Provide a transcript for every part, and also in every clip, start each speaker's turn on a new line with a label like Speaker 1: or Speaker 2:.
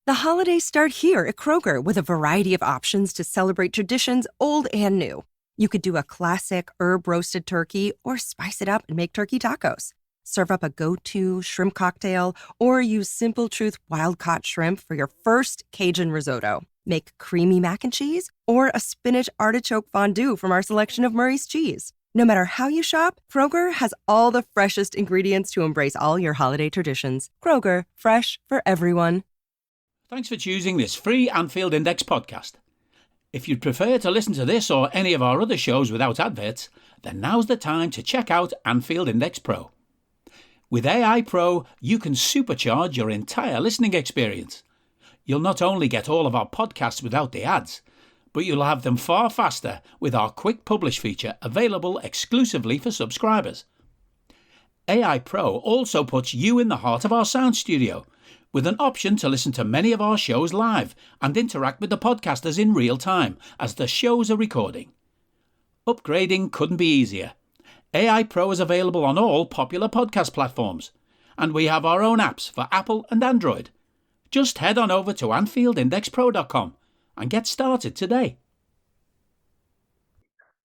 Speaker 1: The holidays start here at Kroger with a variety of options to celebrate traditions old and new. You could do a classic herb-roasted turkey or spice it up and make turkey tacos. Serve up a go-to shrimp cocktail or use Simple Truth wild-caught shrimp for your first Cajun risotto. Make creamy mac and cheese or a spinach artichoke fondue from our selection of Murray's cheese. No matter how you shop, Kroger has all the freshest ingredients to embrace all your holiday traditions. Kroger, fresh for everyone.
Speaker 2: Thanks for choosing this free Anfield Index podcast. If you'd prefer to listen to this or any of our other shows without adverts, then now's the time to check out Anfield Index Pro. With AI Pro, you can supercharge your entire listening experience. You'll not only get all of our podcasts without the ads, but you'll have them far faster with our Quick Publish feature available exclusively for subscribers. AI Pro also puts you in the heart of our sound studio, with an option to listen to many of our shows live and interact with the podcasters in real time as the shows are recording. Upgrading couldn't be easier. AI Pro is available on all popular podcast platforms, and we have our own apps for Apple and Android. Just head on over to AnfieldIndexPro.com and get started today.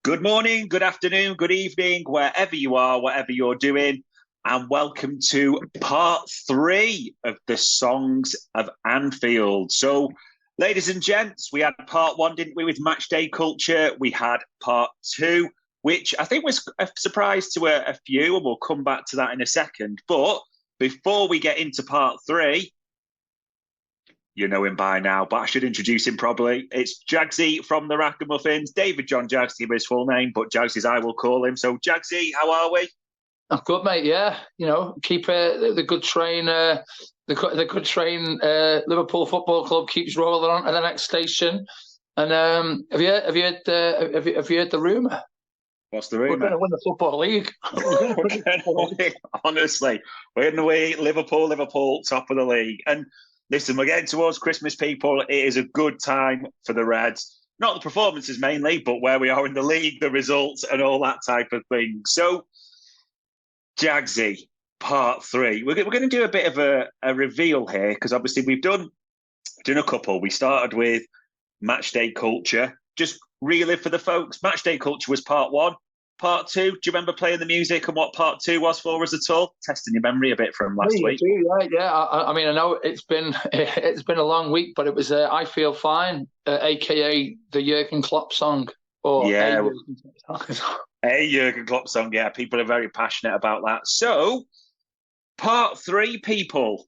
Speaker 3: Good morning, good afternoon, good evening, wherever you are, whatever you're doing, and welcome to part 3 of the Songs of Anfield. So, ladies and gents, we had part 1, didn't we, with match day culture? We had part 2, which I think was a surprise to a few, and we'll come back to that in a second. But before we get into part 3, you know him by now, but I should introduce him probably. It's Jaggsy from the Ragamuffins, David John Jaggs, to give his full name, but Jaggs is I will call him. So, Jaggsy, how are we?
Speaker 4: I'm good, mate. Yeah, keep the good train. The good train. Liverpool Football Club keeps rolling on to the next station. And have you heard the rumor?
Speaker 3: What's the rumor?
Speaker 4: We're going to win the Football League.
Speaker 3: Honestly, we're in the way. Liverpool, top of the league. And listen, we're getting towards Christmas, people. It is a good time for the Reds. Not the performances mainly, but where we are in the league, the results, and all that type of thing. So, Jaggsy, part 3. We're going to do a bit of a reveal here, because obviously we've done a couple. We started with match day culture. Just relive for the folks. Match day culture was part 1. Part 2, do you remember playing the music and what part 2 was for us at all? Testing your memory a bit from last week.
Speaker 4: Yeah. I mean, I know it's been a long week, but it was I Feel Fine, aka the Jurgen Klopp song.
Speaker 3: A Jurgen Klopp song, yeah. People are very passionate about that. So, part 3, people.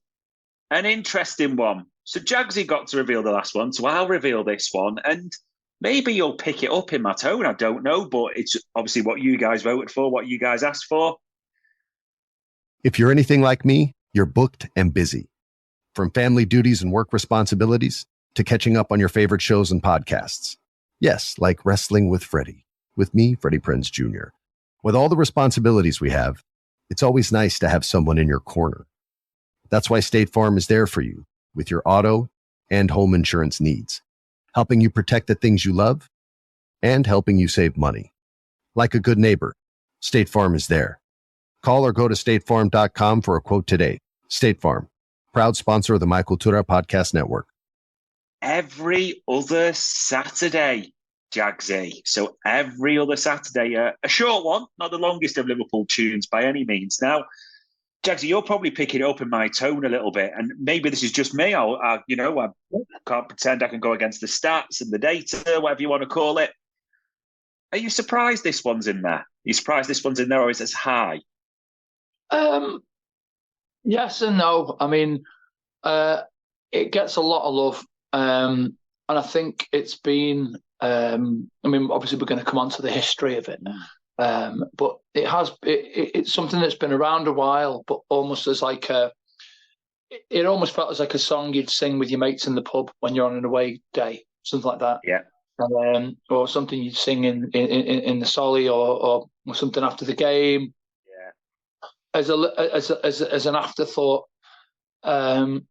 Speaker 3: An interesting one. So, Jaggsy got to reveal the last one, so I'll reveal this one. And maybe you'll pick it up in my tone, I don't know, but it's obviously what you guys voted for, what you guys asked for.
Speaker 5: If you're anything like me, you're booked and busy. From family duties and work responsibilities to catching up on your favorite shows and podcasts. Yes, like Wrestling with Freddie. With me, Freddie Prinze Jr. With all the responsibilities we have, it's always nice to have someone in your corner. That's why State Farm is there for you with your auto and home insurance needs, helping you protect the things you love and helping you save money. Like a good neighbor, State Farm is there. Call or go to statefarm.com for a quote today. State Farm, proud sponsor of the My Cultura Podcast Network.
Speaker 3: Every other Saturday, Jaggsy. So every other Saturday, a short one, not the longest of Liverpool tunes by any means. Now, Jaggsy, you're probably picking it up in my tone a little bit, and maybe this is just me. I can't pretend I can go against the stats and the data, whatever you want to call it. Are you surprised this one's in there? Are you surprised this one's in there, or is it as high?
Speaker 4: Yes and no. I mean, it gets a lot of love, and I think it's been. Obviously, we're going to come on to the history of it, but it's something that's been around a while, but almost as like it almost felt as like a song you'd sing with your mates in the pub when you're on an away day, something like that.
Speaker 3: Yeah.
Speaker 4: Or something you'd sing in the Solly or something after the game. Yeah. As an afterthought, and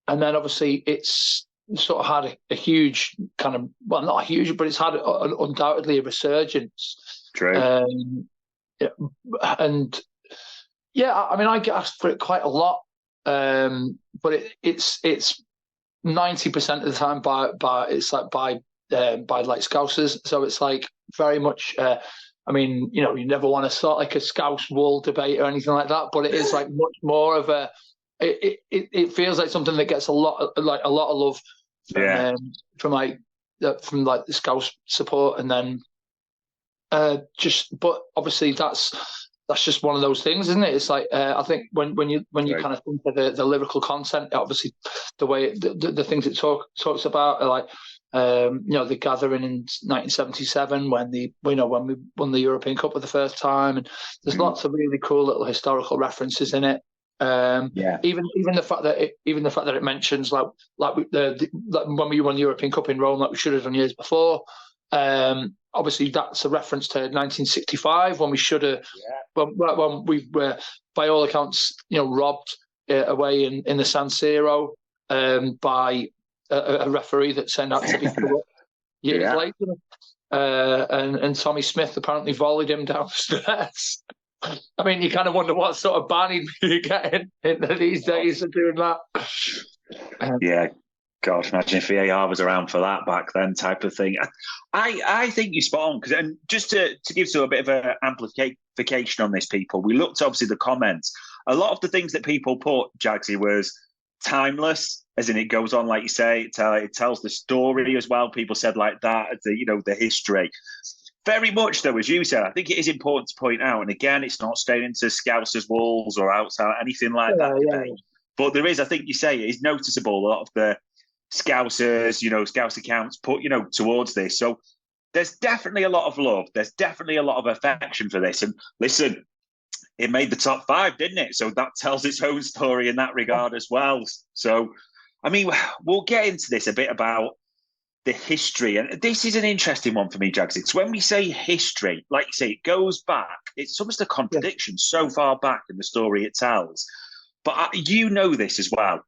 Speaker 4: then obviously it's sort of had a huge kind of, well, not huge, but it's had undoubtedly a resurgence.
Speaker 3: True.
Speaker 4: And yeah, I mean, I get asked for it quite a lot, but it's 90% of the time by like Scousers. So it's like very much. I mean, you never want to start like a Scouse wall debate or anything like that, but it is like much more of a. It feels like something that gets a lot of love from the Scouse support, and then but obviously that's just one of those things, isn't it? It's like I think when you kind of think of the lyrical content, obviously the way the things it talks about are like the gathering in 1977 when we won the European Cup for the first time, and there's lots of really cool little historical references in it. Even the fact that it mentions like when we won the European Cup in Rome, like we should have done years before. Obviously, that's a reference to 1965 when we should have, when we were, by all accounts, robbed away in the San Siro by a referee that turned out to be corrupt years later. And Tommy Smith apparently volleyed him downstairs. I mean, you kind of wonder what sort of ban he'd be getting into these days of doing that.
Speaker 3: God, imagine if VAR was around for that back then, type of thing. I think you're spot on, and just to give a bit of an amplification on this, people, we looked obviously the comments. A lot of the things that people put, Jaggsy, was timeless, as in it goes on, like you say, it tells the story as well. People said like that, the history. Very much though, as you said, I think it is important to point out, and again, it's not staying into Scousers' walls or outside anything like that debate. But there is, I think you say, it is noticeable a lot of the Scousers, Scouse accounts put, towards this. So there's definitely a lot of love. There's definitely a lot of affection for this. And listen, it made the top 5, didn't it? So that tells its own story in that regard as well. So, I mean, we'll get into this a bit about the history. And this is an interesting one for me, Jaggsy. It's when we say history, like you say, it goes back. It's almost a contradiction so far back in the story it tells. But this as well.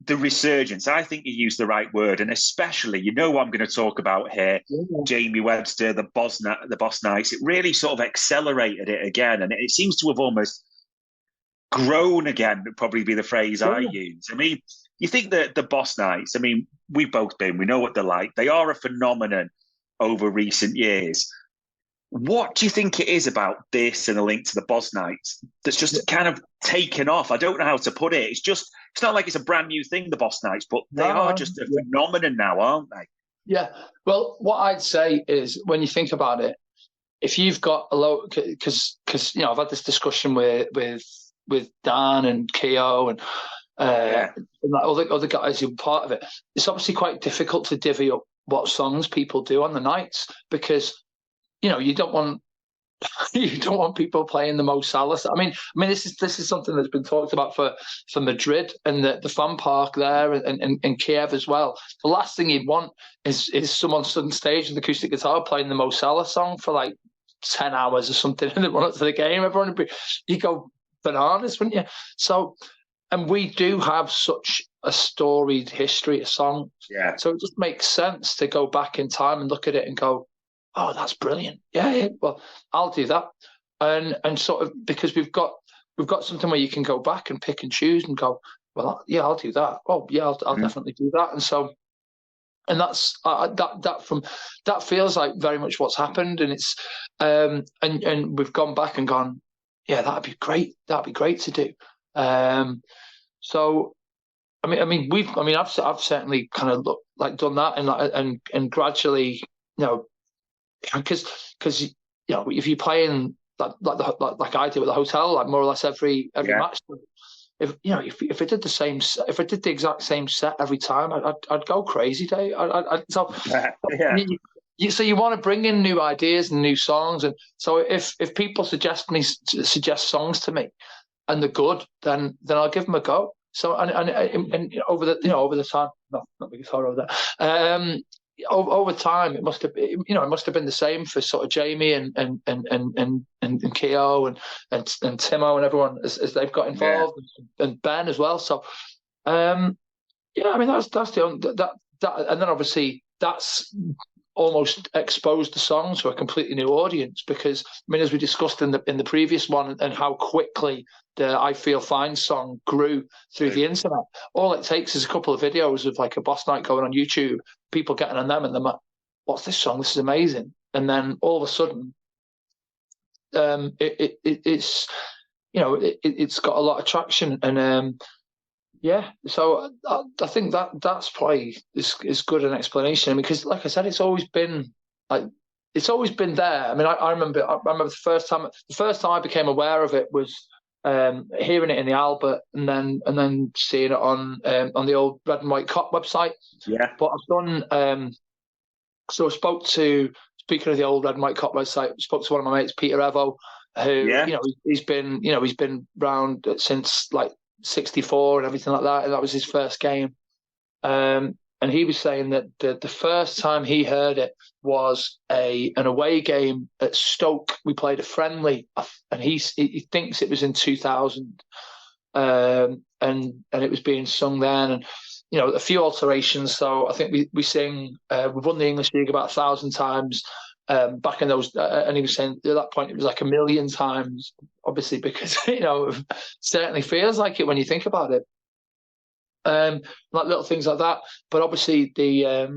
Speaker 3: The resurgence, I think you used the right word, and especially, what I'm going to talk about here, Jamie Webster, the Boss Nights, it really sort of accelerated it again, and it seems to have almost grown again, would probably be the phrase I use. I mean, you think that the Boss Nights, I mean, we've both been, we know what they're like. They are a phenomenon over recent years. What do you think it is about this and a link to the Boss Nights that's just kind of taken off? I don't know how to put it. It's not like it's a brand new thing, the Boss Nights, but they are just a phenomenon now, aren't they?
Speaker 4: Yeah. Well, what I'd say is when you think about it, if you've got a low, because I've had this discussion with Dan and Keo and other guys who are part of it. It's obviously quite difficult to divvy up what songs people do on the nights because you don't want people playing the Mo Salah. I mean, this is something that's been talked about for Madrid and the fan park there and Kiev as well. The last thing you'd want is someone stood on stage with acoustic guitar playing the Mo Salah song for like 10 hours or something and then run up to the game. Everyone would you go bananas, wouldn't you? So, and we do have such a storied history of songs.
Speaker 3: Yeah. So
Speaker 4: it just makes sense to go back in time and look at it and go, oh, that's brilliant. Yeah, well, I'll do that. And sort of because we've got something where you can go back and pick and choose and go, well, yeah, I'll do that. Oh, yeah, I'll definitely do that. And so, and that's that feels like very much what's happened. And it's and we've gone back and gone, yeah, that'd be great. That'd be great to do. So, I've certainly kind of done that and gradually, because if you play in like I do at the hotel, like more or less every match, if I did the exact same set every time, I'd go crazy, Dave. So you want to bring in new ideas and new songs, and so if people suggest songs to me and they're good, then I'll give them a go. So and over the time, not the guitar over there. Over time, it must have been the same for sort of Jamie and Keo and Timo and everyone as they've got involved and Ben as well. So, that's the only, that and then obviously that's almost exposed the song to a completely new audience, because I mean, as we discussed in the previous one, and how quickly the I Feel Fine song grew through the internet. All it takes is a couple of videos of like a boss night going on YouTube, people getting on them, and they're like, what's this song? This is amazing. And then all of a sudden, it's, you know, it's got a lot of traction. And yeah, so I think that's probably is good an explanation, because like I said, it's always been there. I mean, I remember the first time I became aware of it was hearing it in the Albert, and then seeing it on the old Red and White Cop website.
Speaker 3: Yeah.
Speaker 4: But I've done so I speaking of the old Red and White Cop website, I spoke to one of my mates, Peter Evo, who you know, he's been around since like 64 and everything like that, and that was his first game. And he was saying that the first time he heard it was an away game at Stoke. We played a friendly, and he thinks it was in 2000, and it was being sung then, and you know, a few alterations. So I think we sing. We've won the English League about 1,000 times. Back in those, and he was saying at that point it was like 1 million times, obviously, because you know, it certainly feels like it when you think about it. Like little things like that. But obviously I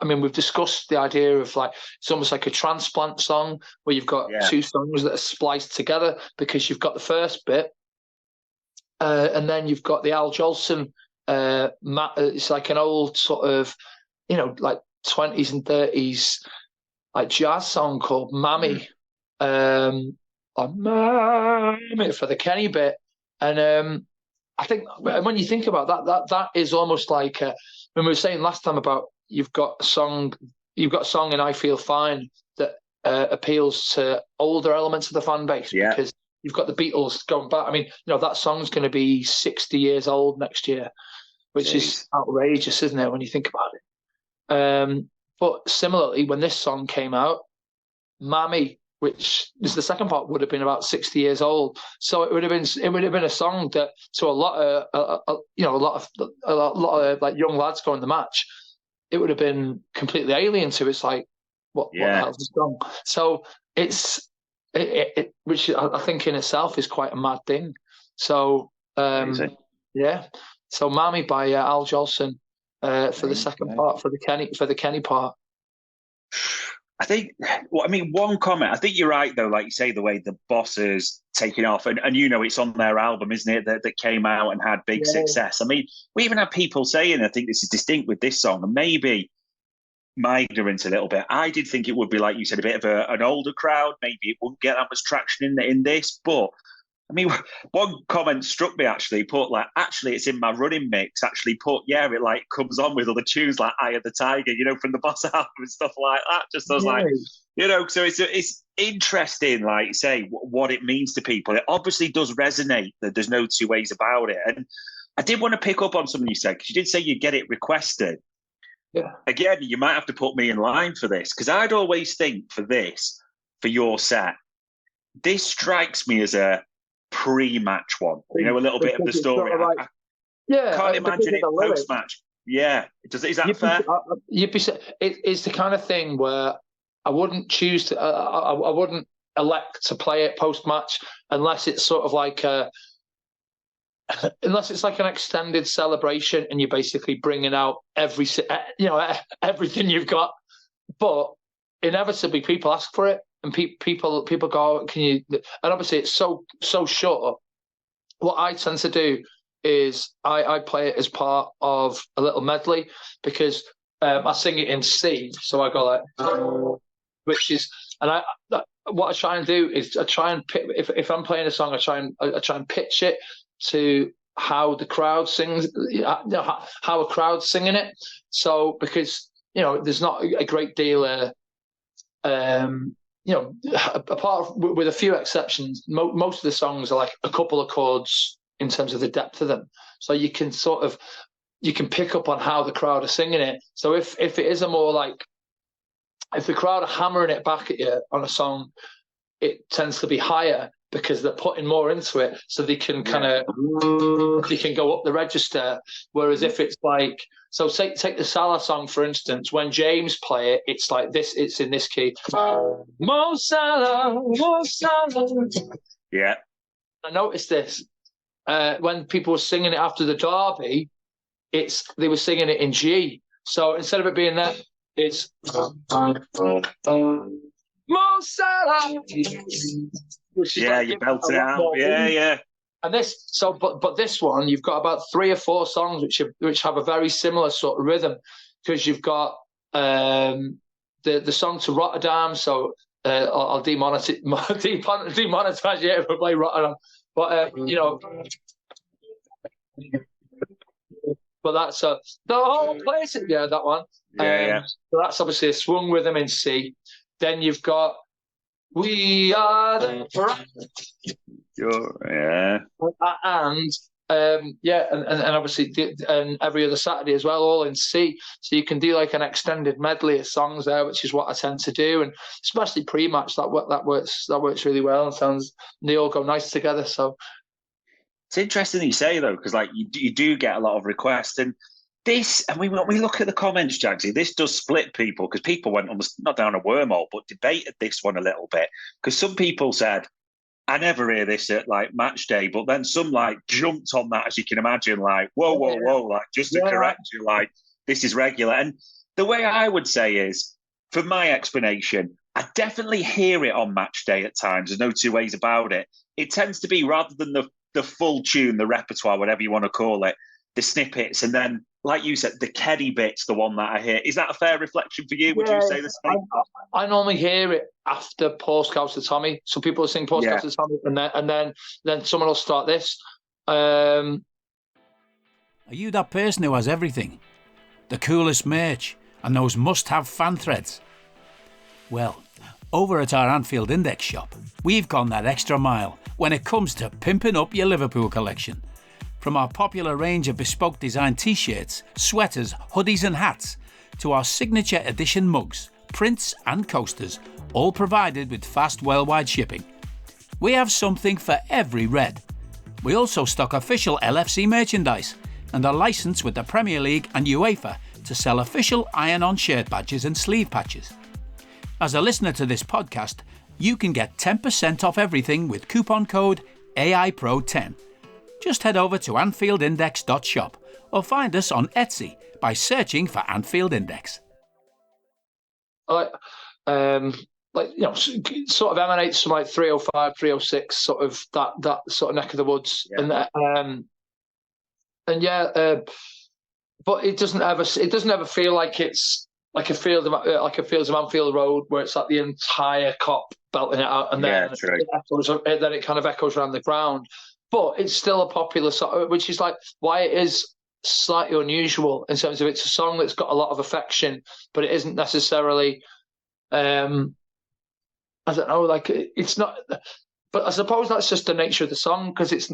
Speaker 4: mean, we've discussed the idea of like, it's almost like a transplant song where you've got two songs that are spliced together, because you've got the first bit, and then you've got the Al Jolson. It's like an old sort of, you know, like 20s and 30s like jazz song called Mammy, Mammy for the Kenny bit. And I think when you think about that is almost like when we were saying last time about you've got a song in I Feel Fine that appeals to older elements of the fan base, because you've got the Beatles going back. I mean, you know, that song's going to be 60 years old next year, which is outrageous, isn't it, when you think about it? But similarly, when this song came out, Mammy, which is the second part, would have been about 60 years old. So it would have been a song that to a lot of like young lads going to the match, it would have been completely alien to. It's like, what the hell's this song? So which I think in itself is quite a mad thing. So so Mammy by Al Jolson. For the second part, for the Kenny part.
Speaker 3: I think, well, I mean, one comment. I think you're right, though. Like you say, the way the Boss is taking off, and you know, it's on their album, isn't it? That came out and had big success. I mean, we even had people saying, I think this is distinct with this song, and maybe my ignorance a little bit. I did think it would be, like you said, a bit of an older crowd. Maybe it wouldn't get that much traction in this, but. I mean, one comment struck me actually, actually it's in my running mix, it like comes on with other tunes like Eye of the Tiger, you know, from the Boss album and stuff like that. Just as like, you know, so it's interesting, like you say, what it means to people. It obviously does resonate, that there's no two ways about it. And I did want to pick up on something you said, because you did say you get it requested.
Speaker 4: Yeah.
Speaker 3: Again, you might have to put me in line for this, because I'd always think for your set, this strikes me as a pre-match one, you know, a little bit of the story.
Speaker 4: Like,
Speaker 3: I can't imagine it post-match. Yeah, is that fair?
Speaker 4: It's the kind of thing where I wouldn't choose to. I wouldn't elect to play it post-match unless it's sort of like unless it's like an extended celebration and you're basically bringing out everything you've got. But inevitably, people ask for it. And people go, can you? And obviously, it's so short. What I tend to do is I play it as part of a little medley, because I sing it in C. So I go like, which is, and what I try and do is I try and if I'm playing a song, I try and pitch it to how the crowd sings, how a crowd's singing it. So because you know, there's not a great deal you know, apart with a few exceptions, most of the songs are like a couple of chords in terms of the depth of them. So you can pick up on how the crowd are singing it. So if it is a more like, if the crowd are hammering it back at you on a song, it tends to be higher. because they're putting more into it, so they can kind of they can go up the register. Whereas if it's like, so take the Salah song for instance, when James play it, it's like this. It's in this key. Mo Salah, Mo Salah.
Speaker 3: Yeah.
Speaker 4: I noticed this when people were singing it after the derby. They were singing it in G. So instead of it being that, it's Mo Salah.
Speaker 3: Yeah, you belt it out. Yeah.
Speaker 4: And but this one, you've got about 3 or 4 songs which have a very similar sort of rhythm, because you've got the song to Rotterdam. So I'll demonetize you if I play Rotterdam. But but that's the whole place. Yeah, that one.
Speaker 3: Yeah.
Speaker 4: So that's obviously a swung rhythm in C. Then you've got We Are the
Speaker 3: Yeah.
Speaker 4: And obviously and Every Other Saturday as well, all in C. So you can do like an extended medley of songs there, which is what I tend to do, and especially pre-match that works really well, and they all go nice together. So
Speaker 3: it's interesting that you say though, because like you do get a lot of requests, and this, and when we look at the comments, Jaggsy, this does split people, because people went almost not down a wormhole, but debated this one a little bit, because some people said, I never hear this at like match day, but then some like jumped on that, as you can imagine, like, whoa, like just to correct you, like this is regular. And the way I would say is, for my explanation, I definitely hear it on match day at times. There's no two ways about it. It tends to be, rather than the full tune, the repertoire, whatever you want to call it, the snippets, and then, like you said, the Keddy bit's the one that I hear. Is that a fair reflection for you? Would you say the same?
Speaker 4: I normally hear it after Postcards to Tommy. So people will sing Postcards to Tommy, and then someone will start this.
Speaker 2: Are you that person who has everything? The coolest merch and those must-have fan threads? Well, over at our Anfield Index shop, we've gone that extra mile when it comes to pimping up your Liverpool collection. From our popular range of bespoke design t-shirts, sweaters, hoodies and hats, to our signature edition mugs, prints and coasters, all provided with fast worldwide shipping. We have something for every red. We also stock official LFC merchandise and are licensed with the Premier League and UEFA to sell official iron-on shirt badges and sleeve patches. As a listener to this podcast, you can get 10% off everything with coupon code AIPRO10. Just head over to AnfieldIndex.shop or find us on Etsy by searching for Anfield Index.
Speaker 4: Sort of emanates from like 305, 306, sort of that sort of neck of the woods, but it doesn't ever feel like it's like a field of Anfield Road, where it's like the entire cop belting it out, and then it kind of echoes around the ground. But it's still a popular song, which is like why it is slightly unusual in terms of it's a song that's got a lot of affection, but it isn't necessarily, I don't know, like it's not. But I suppose that's just the nature of the song, because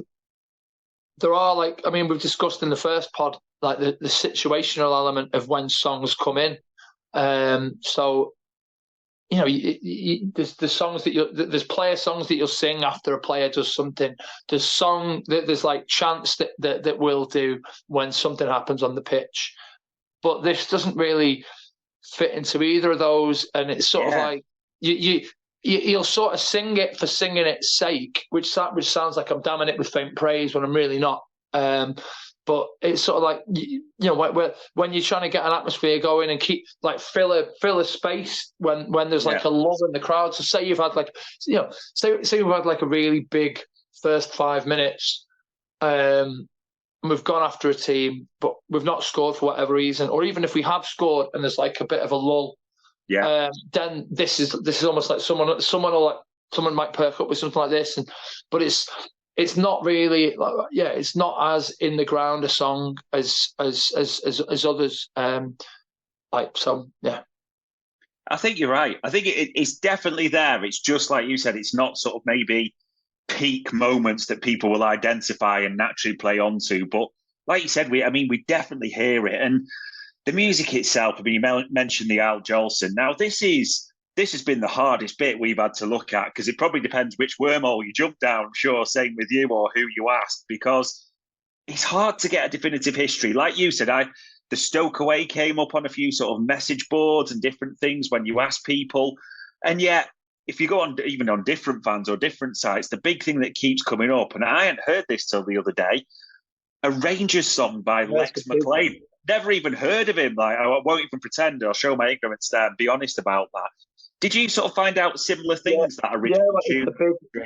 Speaker 4: there are, like, I mean, we've discussed in the first pod, like the situational element of when songs come in. So, you know, there's songs there's player songs that you'll sing after a player does something. There's like chants that we'll do when something happens on the pitch. But this doesn't really fit into either of those, and it's sort of like you'll sort of sing it for singing its sake, which sounds like I'm damning it with faint praise when I'm really not. But it's sort of like, you know, when you're trying to get an atmosphere going and keep like fill a space when there's like a lull in the crowd. So say you've had like, you know, say you've had like a really big first 5 minutes, and we've gone after a team, but we've not scored for whatever reason, or even if we have scored and there's like a bit of a lull, then this is almost like someone might perk up with something like this, but it's not really, it's not as in the ground a song as others.
Speaker 3: I think you're right. I think it's definitely there. It's just like you said, it's not sort of maybe peak moments that people will identify and naturally play onto. But like you said, we definitely hear it. And the music itself, I mean, you mentioned the Al Jolson. Now, this is this has been the hardest bit we've had to look at, because it probably depends which wormhole you jump down, I'm sure, same with you, or who you ask, because it's hard to get a definitive history. Like you said, the Stoke away came up on a few sort of message boards and different things when you ask people. And yet, if you go on even on different fans or different sites, the big thing that keeps coming up, and I hadn't heard this till the other day, a Rangers song by Lex McLean. Never even heard of him. Like, I won't even pretend. I'll show my ignorance there and be honest about that. Did you sort of find out similar things that original tune?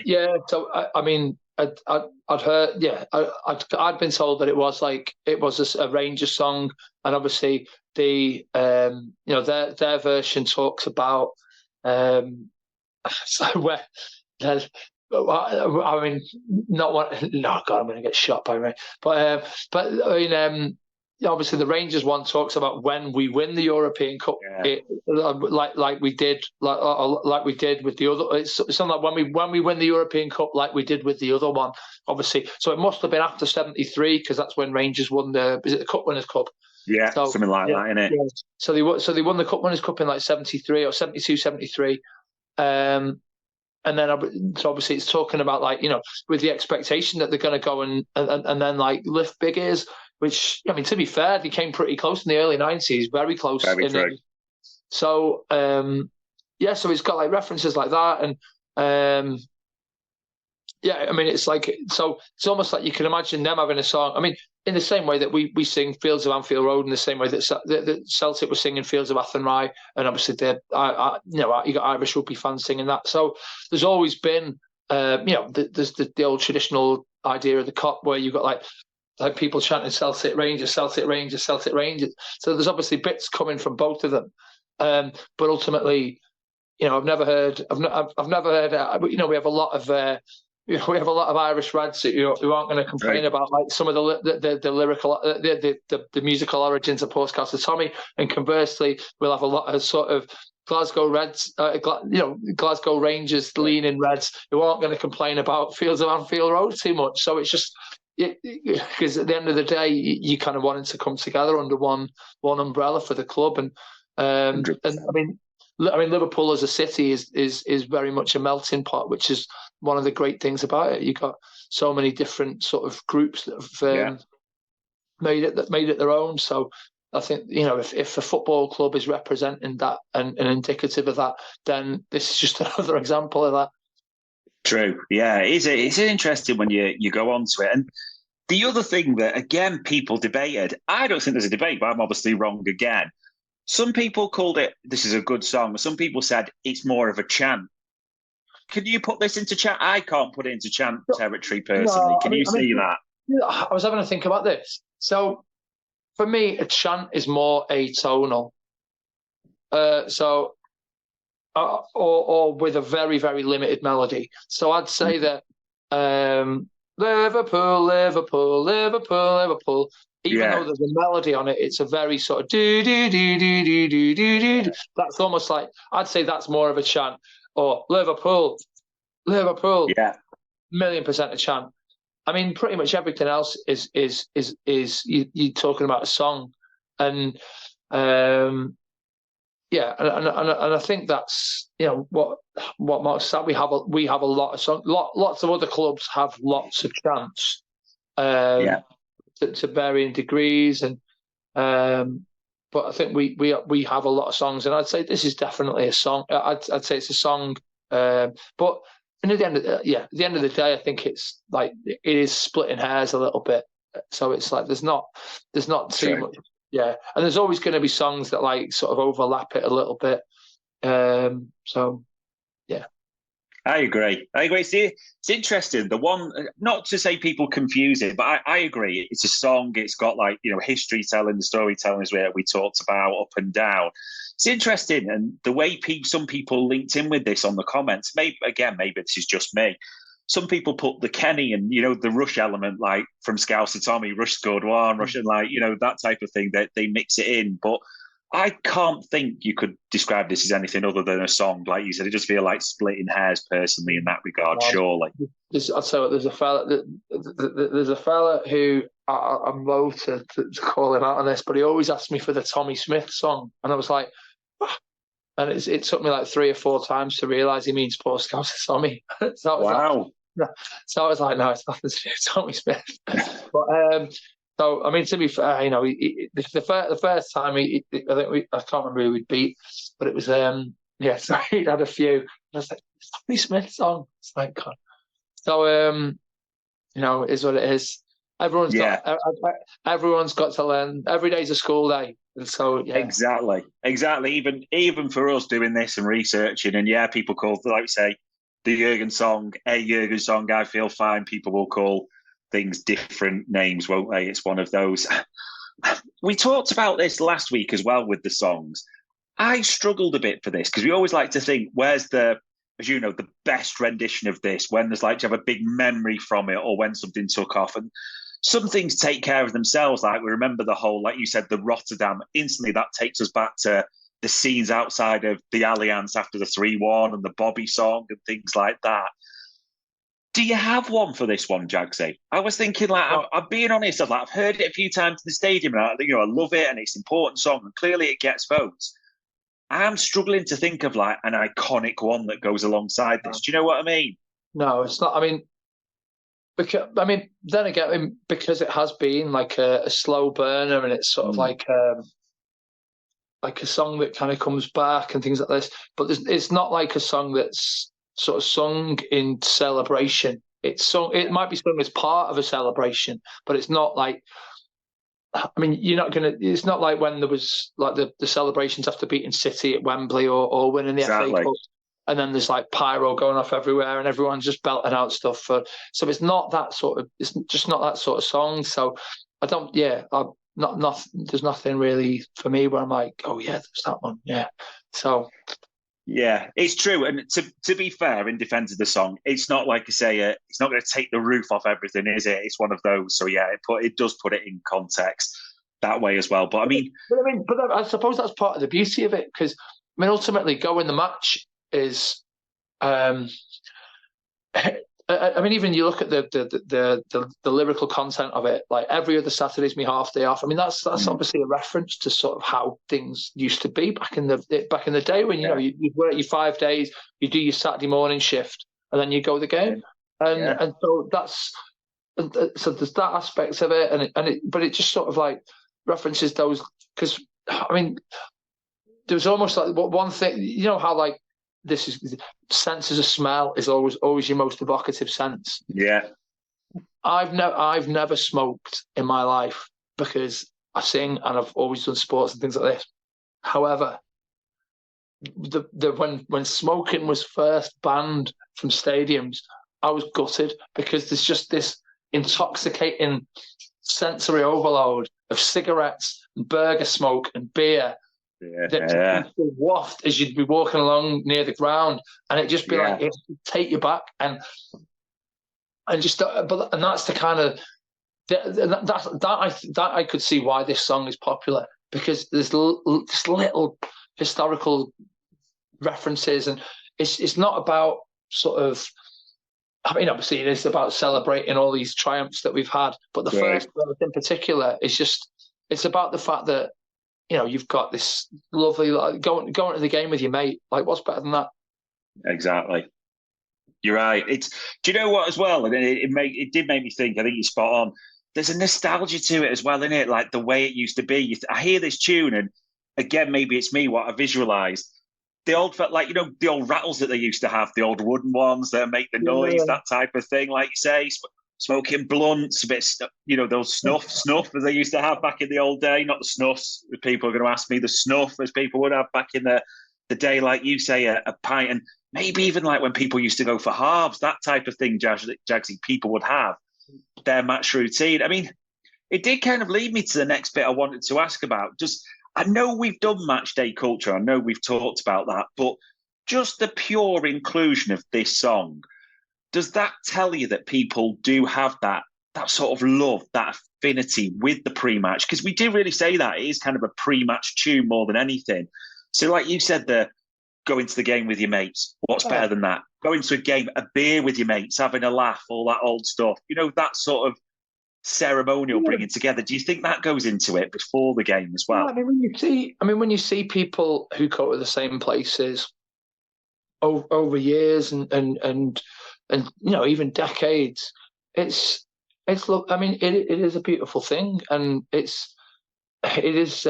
Speaker 4: Yeah. So I mean, I'd heard. Yeah, I'd been told that it was a Rangers song, and obviously the their version talks about so where. I mean, not what. No, God, I'm going to get shot by Ray. But I mean, obviously the Rangers one talks about when we win the European Cup, like we did with the other. It's something like when we win the European Cup, like we did with the other one. Obviously, so it must have been after '73, because that's when Rangers won the Cup Winners' Cup.
Speaker 3: Yeah, so, something like that, innit?
Speaker 4: Yeah. So they won the Cup Winners' Cup in like '73 or '72, '73. And then, so obviously, it's talking about with the expectation that they're going to go and then lift big ears. Which, I mean, to be fair, they came pretty close in the early '90s, very close. So so it's got references like that, and I mean, it's it's almost like you can imagine them having a song. I mean, in the same way that we sing Fields of Anfield Road, in the same way that Celtic was singing Fields of Athenry, and obviously you got Irish rugby fans singing that. So there's always been, there's the old traditional idea of the Kop, where you've got like people chanting Celtic Rangers, Celtic Rangers, Celtic Rangers. So there's obviously bits coming from both of them, but ultimately, I've never heard. We have a lot of. We have a lot of Irish lads who aren't going to complain about some of the lyrical, the musical origins of Postcards to Tommy, and conversely, we'll have a lot of sort of Glasgow Reds, Glasgow Rangers leaning Reds who aren't going to complain about Fields of Anfield Road too much. So it's just because at the end of the day, you kind of wanted to come together under one umbrella for the club, and I mean, Liverpool as a city is very much a melting pot, which is one of the great things about it. You've got so many different sort of groups that have made it their own. So I think if a football club is representing that and indicative of that, then this is just another example of that.
Speaker 3: True. Yeah, it's interesting when you go on to it. And the other thing that, again, people debated, I don't think there's a debate, but I'm obviously wrong again. Some people called it, this is a good song. Some people said it's more of a chant. Can you put this into chant? I can't put it into chant territory personally. Can you see that?
Speaker 4: I was having to think about this. So for me, a chant is more atonal. Or with a very, very limited melody. So I'd say that Liverpool, Liverpool, Liverpool, Liverpool. Even though there's a melody on it, it's a very sort of do do do do do do do do. That's almost like, I'd say that's more of a chant. Or Liverpool, Liverpool, 1,000,000% a chant. I mean, pretty much everything else is you talking about a song, and and I think that's what Mark said. We have a lot of songs. Lots of other clubs have lots of chants. To varying degrees, and but I think we have a lot of songs, and I'd say this is definitely a song. I'd say it's a song, but at the end of the day, I think it's it is splitting hairs a little bit. So it's there's not too much, and there's always going to be songs that sort of overlap it a little bit. So yeah.
Speaker 3: I agree. See, it's interesting. The one, not to say people confuse it, but I agree. It's a song. It's got history telling, the storytelling is where we talked about up and down. It's interesting, and the way some people linked in with this on the comments. Maybe this is just me. Some people put the Kenny and the Rush element, from Scouse to Tommy, Rush scored one, Rush, and that type of thing. That they mix it in, but I can't think you could describe this as anything other than a song, like you said. It just feels like splitting hairs, personally, in that regard. Surely,
Speaker 4: I'll tell you, there's a fella who I'm loath to call him out on this, but he always asked me for the Tommy Smith song, and I was like, And it took me like 3 or 4 times to realise he means Paul Scousers.
Speaker 3: Wow.
Speaker 4: So I was like, no, it's nothing to do with Tommy Smith. But so I mean, to be fair, you know, the first time I can't remember who we'd beat, but it was so he'd had a few. I was like, it's Tommy Smith's song. It's like, God. So you know, it is what it is. Everyone's got to learn. Every day's a school day. And so yeah.
Speaker 3: Exactly. Even for us doing this and researching, and people call, like we say, the Jurgen song a Jurgen song. I feel fine. People will call things different names, won't they? It's one of those. We talked about this last week as well with the songs. I struggled a bit for this because we always like to think, where's the best rendition of this? When there's like to have a big memory from it, or when something took off. And some things take care of themselves. Like we remember the whole, like you said, the Rotterdam. Instantly, that takes us back to the scenes outside of the Allianz after the 3-1 and the Bobby song and things like that. Do you have one for this one, Jagsy? I was thinking, I'm being honest, I've heard it a few times in the stadium, and I love it, and it's an important song, and clearly it gets votes. I'm struggling to think of like an iconic one that goes alongside this. Do you know what I mean? No,
Speaker 4: it's not. I mean, then again, because it has been like a slow burner, and it's sort of like a song that kind of comes back and things like this. But it's not like a song that's sort of sung in celebration. It might be sung as part of a celebration, but it's not like. I mean, it's not like when there was like the celebrations after beating City at Wembley or winning the FA Cup, and then there's like pyro going off everywhere and everyone's just belting out stuff. So it's not that sort of. It's just not that sort of song. So I don't. Yeah, there's nothing really for me where I'm like, oh yeah, there's that one. Yeah. So.
Speaker 3: Yeah, it's true. And to be fair, in defence of the song, it's not like I say, it's not going to take the roof off everything, is it? It's one of those. So yeah, it does put it in context that way as well. But
Speaker 4: I suppose that's part of the beauty of it, because ultimately, going the match is. Even you look at the lyrical content of it, like every other Saturday's me half day off. I mean, that's obviously a reference to sort of how things used to be back in the day when you work your 5 days, you do your Saturday morning shift, and then you go the game, and so there's that aspect of it, but it just sort of like references those, because I mean, there was almost like one thing, how like. This is senses of smell is always your most evocative sense.
Speaker 3: Yeah,
Speaker 4: I've never smoked in my life because I sing and I've always done sports and things like this. However, when smoking was first banned from stadiums, I was gutted, because there's just this intoxicating sensory overload of cigarettes and burger smoke and beer. That waft as you'd be walking along near the ground, and it'd just be like it take you back, and that's the kind of that I could see why this song is popular, because there's just little historical references, and it's not about sort of. I mean, obviously, it is about celebrating all these triumphs that we've had, but the first verse in particular it's about the fact that. You've got this lovely going to the game with your mate. Like, what's better than that?
Speaker 3: Exactly. You're right. Do you know what as well? And it did make me think. I think you're spot on. There's a nostalgia to it as well, isn't it? Like the way it used to be. I hear this tune, and again, maybe it's me what I visualised. The old, the old rattles that they used to have, the old wooden ones that make the noise, that type of thing. Like you say. Smoking blunts, a bit, those snuff as they used to have back in the old day. Not the snuffs, people are going to ask me, the snuff as people would have back in the day, like you say, a pint. And maybe even like when people used to go for halves, that type of thing, Jagsy, people would have their match routine. I mean, it did kind of lead me to the next bit I wanted to ask about. I know we've done match day culture, I know we've talked about that, but just the pure inclusion of this song, does that tell you that people do have that sort of love, that affinity with the pre-match? Because we do really say that it is kind of a pre-match tune more than anything. So like you said, going to the game with your mates, what's better than that? Going to a game, a beer with your mates, having a laugh, all that old stuff. That sort of ceremonial bringing together. Do you think that goes into it before the game as well?
Speaker 4: Yeah, when you see people who go to the same places over years and even decades, it's look. I mean, it is a beautiful thing, and it is it's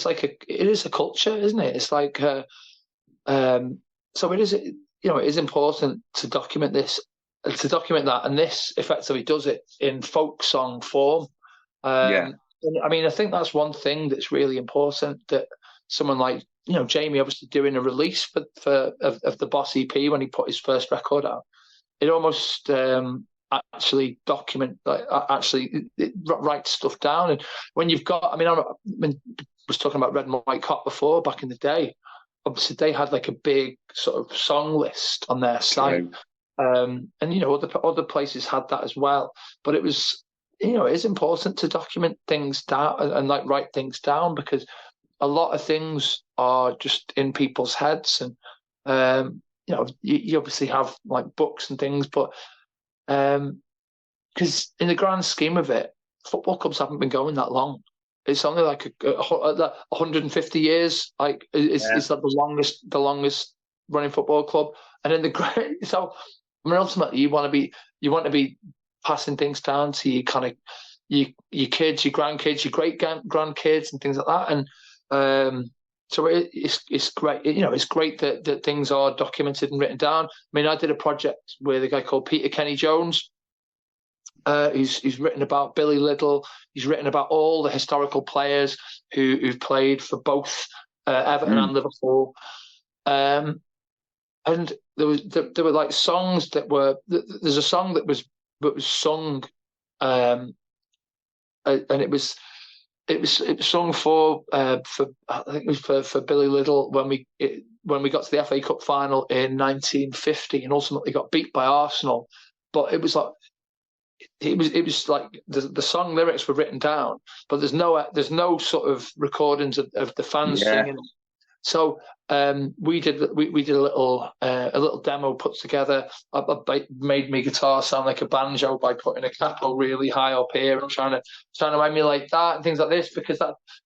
Speaker 4: like it is a culture, isn't it? It's like so it is. It is important to document this, to document that, and this effectively does it in folk song form. And, I mean, I think that's one thing that's really important, that someone like Jamie obviously doing a release of the Boss EP when he put his first record out. It almost actually it writes stuff down. And when you've got, I was talking about Red and White Cop before, back in the day. Obviously, they had like a big sort of song list on their site, and other places had that as well. But it was, it is important to document things down and like write things down, because a lot of things are just in people's heads, and you obviously have like books and things, but because in the grand scheme of it, football clubs haven't been going that long. It's only like 150 years. Like is that the longest running football club? And in the so, I mean, ultimately, you want to be passing things down to your kind of your kids, your grandkids, your great grandkids, and things like that. And so it's great. It's great that things are documented and written down. I mean, I did a project with a guy called Peter Kenny Jones. He's written about Billy Liddell. He's written about all the historical players who've played for both Everton and Liverpool. And there were like songs that were. There's a song that was sung, and it was sung for I think it was for Billy Liddell when we got to the FA Cup final in 1950 and ultimately got beat by Arsenal. But it was like. It was like the song lyrics were written down, but there's no sort of recordings of the fans singing. So we did a little demo put together. I made my guitar sound like a banjo by putting a capo really high up here and trying to emulate that and things like this, because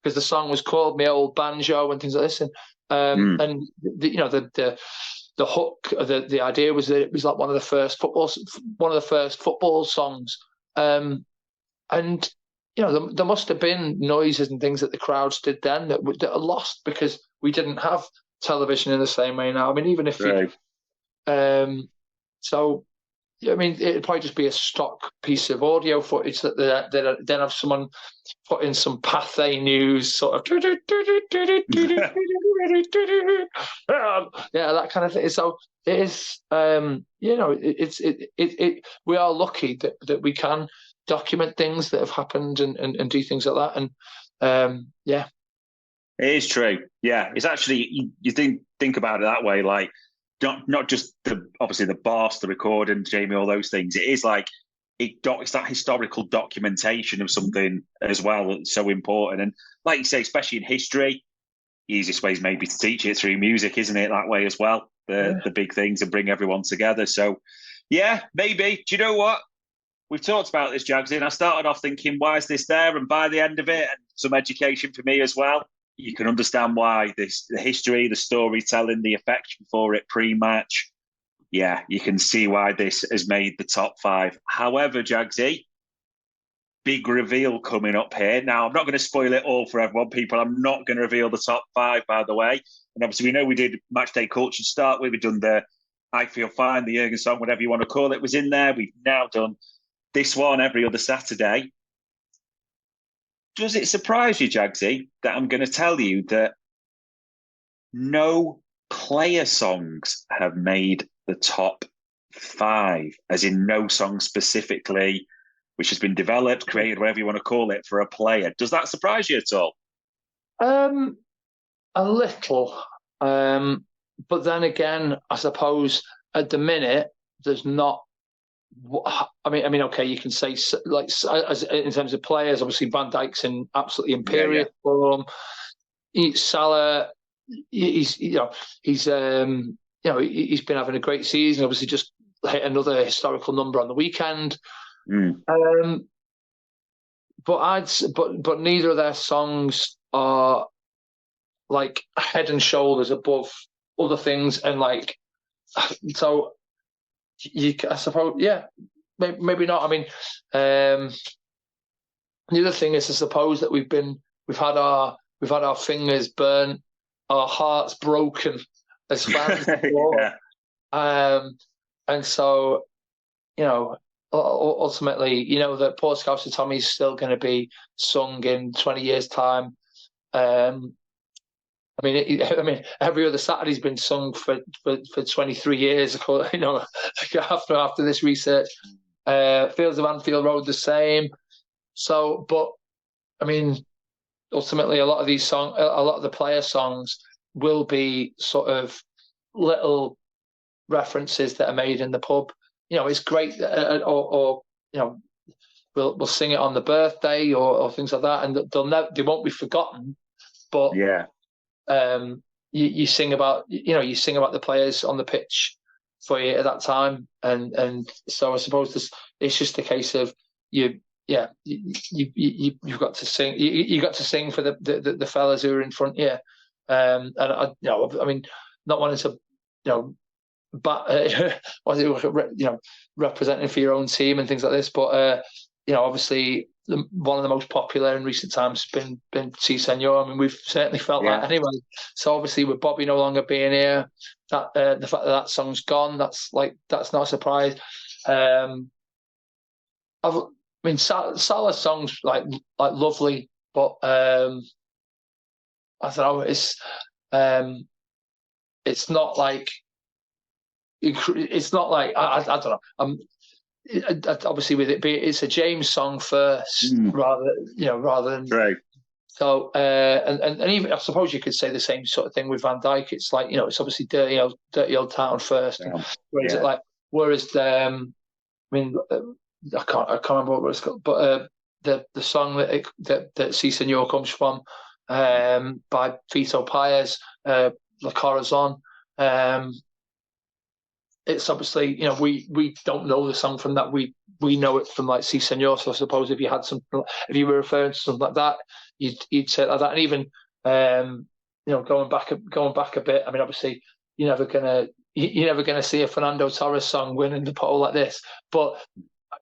Speaker 4: the song was called My Old Banjo and things like this. And the hook, the idea was that it was like one of the first football songs, and there must have been noises and things that the crowds did then that are lost because we didn't have television in the same way now. I mean, even if so. I mean, it'd probably just be a stock piece of audio footage that they then have someone put in some Pathé News sort of that kind of thing. So it is, we are lucky that we can document things that have happened and do things like that. And
Speaker 3: it is true. Yeah, it's actually you think about it that way, like. Not just obviously the boss, the recording, Jamie, all those things. It is like it's that historical documentation of something as well that's so important. And like you say, especially in history, the easiest way is maybe to teach it through music, isn't it? That way as well, the big things and bring everyone together. So yeah, maybe. Do you know what? We've talked about this, Jaggs, and I started off thinking, why is this there? And by the end of it, and some education for me as well. You can understand why the history, the storytelling, the affection for it pre-match. Yeah, you can see why this has made the top 5. However, Jaggsy, big reveal coming up here. Now, I'm not going to spoil it all for everyone, people. I'm not going to reveal the top 5, by the way. And obviously, we know we did Matchday Culture to start with. We've done the I Feel Fine, the Jurgen song, whatever you want to call it, was in there. We've now done this one every other Saturday. Does it surprise you, Jaggsy, that I'm going to tell you that no player songs have made the top 5, as in no song specifically, which has been developed, created, whatever you want to call it, for a player? Does that surprise you at all?
Speaker 4: A little. But then again, I suppose at the minute, there's not. I mean, okay, you can say like as in terms of players, obviously Van Dijk's in absolutely imperial form. Salah, he's been having a great season. Obviously, just hit another historical number on the weekend. But neither of their songs are like head and shoulders above other things, and like, so I suppose, yeah, maybe not. I mean, the other thing is, I suppose that we've had our fingers burnt, our hearts broken as fans before. And so, ultimately, that Port Scouts of Tommy is still going to be sung in 20 years' time. I mean, every other Saturday's been sung for 23 years. After this research, Fields of Anfield Road the same. So, but I mean, ultimately, a lot of the player songs will be sort of little references that are made in the pub. It's great, we'll sing it on the birthday or things like that, and they won't be forgotten. But you sing about the players on the pitch for you at that time, and so I suppose it's just a case of you've got to sing. You got to sing for the fellas who are in front here, and I mean, not wanting to representing for your own team and things like this, but obviously one of the most popular in recent times has been Si Senor. I mean, we've certainly felt that anyway. So obviously, with Bobby no longer being here, that the fact that song's gone, that's not a surprise. I mean, Salah's songs like lovely, but I don't know. It's not like. It's not like I don't know. Obviously, with it being, it's a James song first, rather than
Speaker 3: right.
Speaker 4: So and even I suppose you could say the same sort of thing with Van Dijk. It's like it's obviously dirty old town first.
Speaker 3: Yeah.
Speaker 4: Whereas I mean, I can't remember what it's called, but the song that Si Senor comes from, by Vito Paez, La Corazon. It's obviously, we don't know the song from that. We know it from like Si Senor. So I suppose if you were referring to something like that, you'd say it like that. And even going back a bit. I mean, obviously you're never gonna see a Fernando Torres song winning the poll like this. But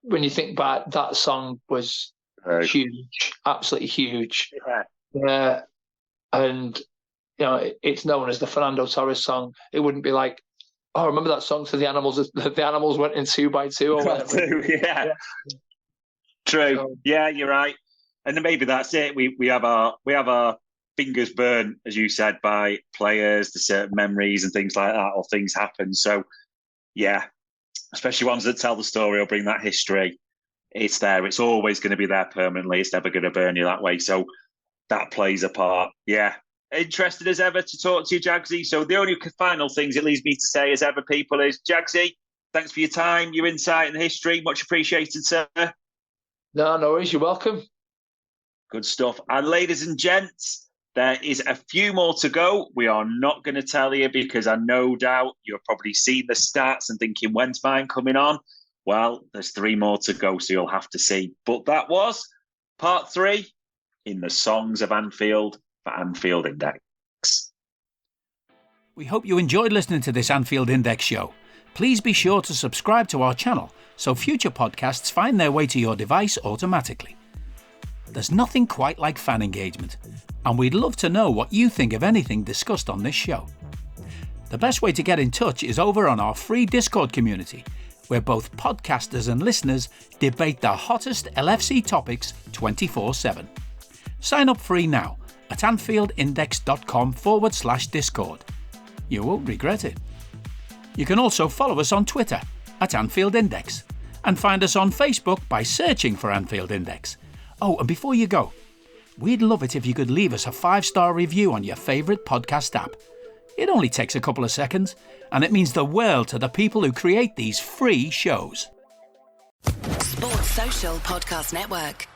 Speaker 4: when you think back, that song was huge, absolutely huge.
Speaker 3: Yeah.
Speaker 4: And it's known as the Fernando Torres song. It wouldn't be like, oh, remember that song to the Animals? The Animals went in 2x2 or whatever.
Speaker 3: Yeah. True. Yeah, you're right. And maybe that's it. We have our fingers burnt, as you said, by players, the certain memories and things like that, or things happen. So, yeah, especially ones that tell the story or bring that history. It's there. It's always going to be there permanently. It's never going to burn you that way. So that plays a part. Yeah. Interested as ever to talk to you, Jaggsy. So the only final things it leaves me to say as ever, people, is Jaggsy, thanks for your time, your insight and history. Much appreciated, sir.
Speaker 4: No worries. You're welcome.
Speaker 3: Good stuff. And ladies and gents, there is a few more to go. We are not going to tell you because I no doubt you've probably seen the stats and thinking, when's mine coming on? Well, there's 3 more to go, so you'll have to see. But that was part 3 in the Songs of Anfield for Anfield Index.
Speaker 2: We hope you enjoyed listening to this Anfield Index show. Please be sure to subscribe to our channel so future podcasts find their way to your device automatically. There's nothing quite like fan engagement, and we'd love to know what you think of anything discussed on this show. The best way to get in touch is over on our free Discord community, where both podcasters and listeners debate the hottest LFC topics 24/7. Sign up free now at AnfieldIndex.com/Discord. You won't regret it. You can also follow us on Twitter at Anfield Index and find us on Facebook by searching for Anfield Index. Oh, and before you go, we'd love it if you could leave us a 5-star review on your favourite podcast app. It only takes a couple of seconds, and it means the world to the people who create these free shows.
Speaker 6: Sports Social Podcast Network.